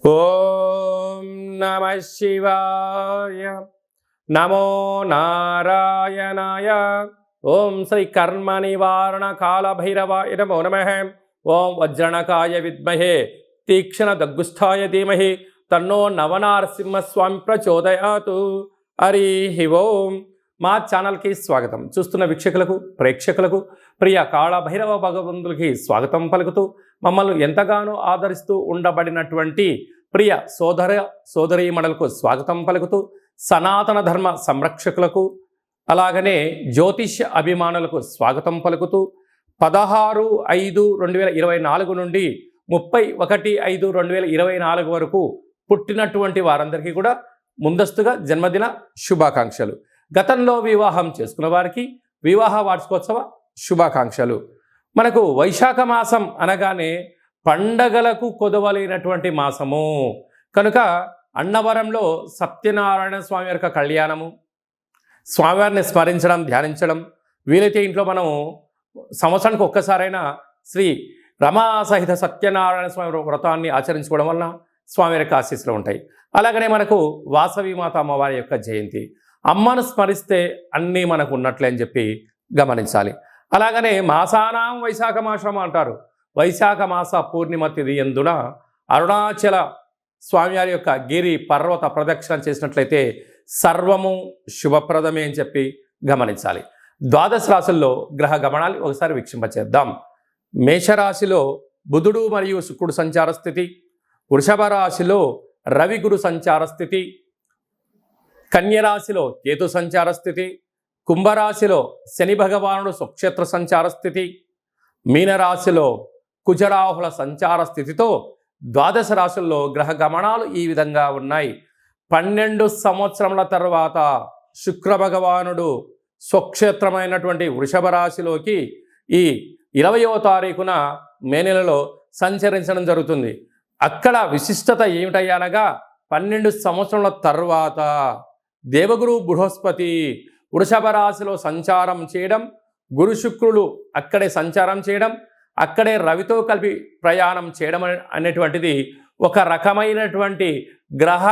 ఓం నమ శివాయ. నమో నారాయణాయ. ఓం శ్రీ కర్మ నివారణ కాల భైరవాయ నమో నమః. ఓం వజ్రణకాయ విద్మహే తీక్షణ దగ్గుస్థాయ ధీమహి తన్నో నవనారసింహస్వామి ప్రచోదయాతు. హరి ఓం. మా ఛానల్కి స్వాగతం. చూస్తున్న వీక్షకులకు ప్రేక్షకులకు ప్రియ కాళభైరవ భగవంతులకి స్వాగతం పలుకుతూ మమ్మల్ని ఎంతగానో ఆదరిస్తూ ఉండబడినటువంటి ప్రియ సోదర సోదరీమణులకు స్వాగతం పలుకుతూ సనాతన ధర్మ సంరక్షకులకు అలాగనే జ్యోతిష్య అభిమానులకు స్వాగతం పలుకుతూ 16/5/2024 నుండి 31/5/2024 వరకు పుట్టినటువంటి వారందరికీ కూడా ముందస్తుగా జన్మదిన శుభాకాంక్షలు. గతంలో వివాహం చేసుకున్న వారికి వివాహ వార్షికోత్సవ శుభాకాంక్షలు. మనకు వైశాఖ మాసం అనగానే పండగలకు కొదవలేనటువంటి మాసము కనుక అన్నవరంలో సత్యనారాయణ స్వామి యొక్క కళ్యాణము, స్వామివారిని స్మరించడం, ధ్యానించడం, వీలైతే ఇంట్లో మనం సంవత్సరానికి ఒక్కసారైనా శ్రీ రమా సహిత సత్యనారాయణ స్వామి వ్రతాన్ని ఆచరించుకోవడం వలన స్వామి యొక్క ఆశీస్సులు ఉంటాయి. అలాగనే మనకు వాసవి మాత అమ్మవారి యొక్క జయంతి, అమ్మను స్మరిస్తే అన్నీ మనకు ఉన్నట్లే అని చెప్పి గమనించాలి. అలాగనే మాసానాం వైశాఖ మాసం అంటారు. వైశాఖ మాస పూర్ణిమ తిథి యందున అరుణాచల స్వామివారి యొక్క గిరి పర్వత ప్రదక్షిణ చేసినట్లయితే సర్వము శుభప్రదమే అని చెప్పి గమనించాలి. ద్వాదశ రాశుల్లో గ్రహ గమనాలు ఒకసారి వీక్షింపచేద్దాం. మేషరాశిలో బుధుడు మరియు శుక్రుడు సంచార స్థితి, వృషభ రాశిలో రవి గురు సంచార స్థితి, కన్యరాశిలో కేతు సంచార స్థితి, కుంభరాశిలో శని భగవానుడు స్వక్షేత్ర సంచార స్థితి, మీనరాశిలో కుజరాహుల సంచార స్థితితో ద్వాదశ రాశుల్లో గ్రహ గమనాలు ఈ విధంగా ఉన్నాయి. 12 సంవత్సరముల తర్వాత శుక్ర భగవానుడు స్వక్షేత్రమైనటువంటి వృషభ రాశిలోకి ఈ 20వ తారీఖున మే నెలలో సంచరించడం జరుగుతుంది. అక్కడ విశిష్టత ఏమిటయ్యానగా 12 సంవత్సరముల తర్వాత దేవగురు బృహస్పతి వృషభ రాశిలో సంచారం చేయడం, గురు శుక్రులు అక్కడే సంచారం చేయడం, అక్కడే రవితో కలిపి ప్రయాణం చేయడం అనేటువంటిది ఒక రకమైనటువంటి గ్రహ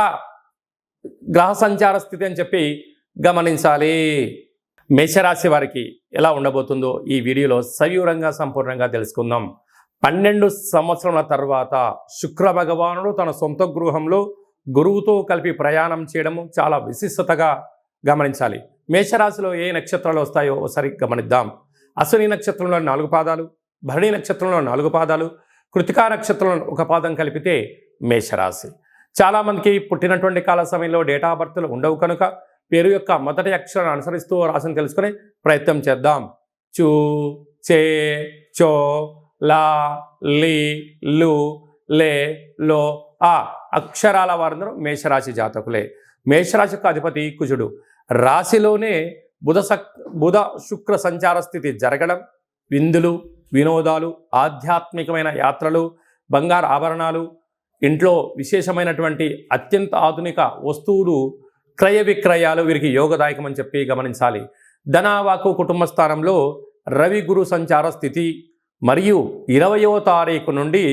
సంచార స్థితి అని చెప్పి గమనించాలి. మేషరాశి వారికి ఎలా ఉండబోతుందో ఈ వీడియోలో సవివరంగా సంపూర్ణంగా తెలుసుకుందాం. 12 సంవత్సరాల తర్వాత శుక్ర భగవానుడు తన సొంత గృహంలో గురువుతో కలిపి ప్రయాణం చేయడము చాలా విశిష్టతగా గమనించాలి. మేషరాశిలో ఏ నక్షత్రాలు వస్తాయో ఒకసారి గమనిద్దాం. అశ్విని నక్షత్రంలో 4 పాదాలు, భరణి నక్షత్రంలో 4 పాదాలు, కృతికా నక్షత్రంలో 1 పాదం కలిపితే మేషరాశి. చాలామందికి పుట్టినటువంటి కాల సమయంలో డేటా ఆఫ్ బర్త్లు ఉండవు కనుక పేరు యొక్క మొదటి అక్షరాన్ని అనుసరిస్తూ రాశిని తెలుసుకునే ప్రయత్నం చేద్దాం. చూ, చే, చో, లా, లి, లు, లే, లో, ఆ అక్షరాల వారందరూ మేషరాశి జాతకులే. మేషరాశికి అధిపతి కుజుడు. రాశిలోనే బుధ శుక్ర సంచార స్థితి జరగడం, విందులు, వినోదాలు, ఆధ్యాత్మికమైన యాత్రలు, బంగారు ఆభరణాలు, ఇంట్లో విశేషమైనటువంటి అత్యంత ఆధునిక వస్తువులు క్రయ విక్రయాలు వీరికి యోగదాయకం అని చెప్పి గమనించాలి. ధనవాకు కుటుంబ స్థానంలో రవి గురు సంచార స్థితి మరియు 20వ తారీఖు నుండి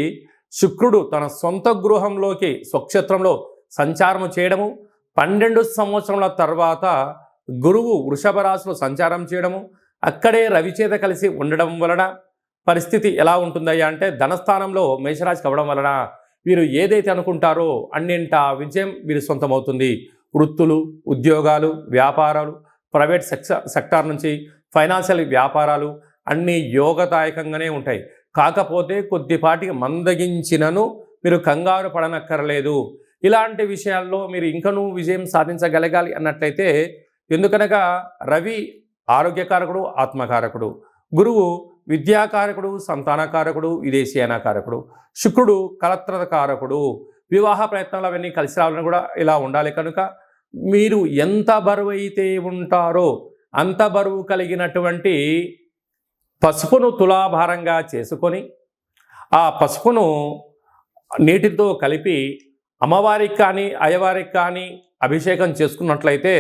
శుక్రుడు తన సొంత గృహంలోకి స్వక్షేత్రంలో సంచారము చేయడము, 12 సంవత్సరముల తర్వాత గురువు వృషభ రాశిలో సంచారం చేయడము, అక్కడే రవిచేత కలిసి ఉండడం వలన పరిస్థితి ఎలా ఉంటుందయ్యా అంటే ధనస్థానంలో మేషరాశికి అవ్వడం వలన వీరు ఏదైతే అనుకుంటారో అన్నింటా విజయం వీరి సొంతమవుతుంది. వృత్తులు, ఉద్యోగాలు, వ్యాపారాలు, ప్రైవేట్ సెక్టార్ నుంచి ఫైనాన్షియల్ వ్యాపారాలు అన్నీ యోగదాయకంగానే ఉంటాయి. కాకపోతే కొద్దిపాటికి మందగించినను మీరు కంగారు పడనక్కర్లేదు. ఇలాంటి విషయాల్లో మీరు ఇంకనూ విజయం సాధించగలగాలి అన్నట్లయితే, ఎందుకనగా రవి ఆరోగ్యకారకుడు, ఆత్మకారకుడు, గురువు విద్యాకారకుడు, సంతానకారకుడు, విదేశీయానకారకుడు, శుక్రుడు కలత్రకారకుడు, వివాహ ప్రయత్నాలు అవన్నీ కలిసి రావాలని కూడా ఇలా ఉండాలి. కనుక మీరు ఎంత బరువు అయితే ఉంటారో అంత బరువు కలిగినటువంటి పసుపును తులాభారంగా చేసుకొని ఆ పసుపును నీటితో కలిపి అమ్మవారికి కానీ అయ్యవారికి కానీ అభిషేకం చేసుకున్నట్లయితే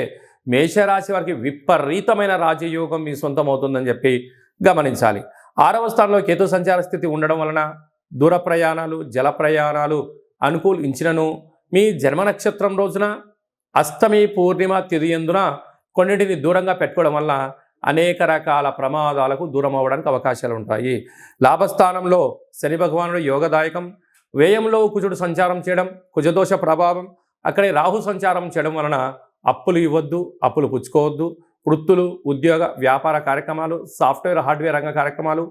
మేషరాశి వారికి విపరీతమైన రాజయోగం మీ సొంతం అవుతుందని చెప్పి గమనించాలి. 6వ స్థానంలో కేతు సంచార స్థితి ఉండడం వలన దూర ప్రయాణాలు, జల ప్రయాణాలు, అనుకూలించినను మీ జన్మ నక్షత్రం రోజున అష్టమి పూర్ణిమ తిథి యందున కొన్నింటిని దూరంగా పెట్టుకోవడం వల్ల అనేక రకాల ప్రమాదాలకు దూరం అవ్వడానికి అవకాశాలు ఉంటాయి. లాభస్థానంలో శని భగవానుడు యోగదాయకం, వ్యయంలో కుజుడు సంచారం చేయడం, కుజదోష ప్రభావం, అక్కడే రాహు సంచారం చేయడం వలన అప్పులు ఇవ్వద్దు, అప్పులు పుచ్చుకోవద్దు. వృత్తులు, ఉద్యోగ వ్యాపార కార్యక్రమాలు, సాఫ్ట్వేర్ హార్డ్వేర్ రంగ కార్యక్రమాలు,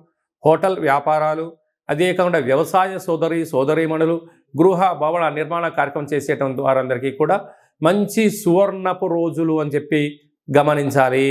హోటల్ వ్యాపారాలు, అదే కాకుండా వ్యవసాయ సోదరీమణులు, గృహ భవన నిర్మాణ కార్యక్రమం చేసేటువంటి వారందరికీ కూడా మంచి సువర్ణపు రోజులు అని చెప్పి గమనించాలి.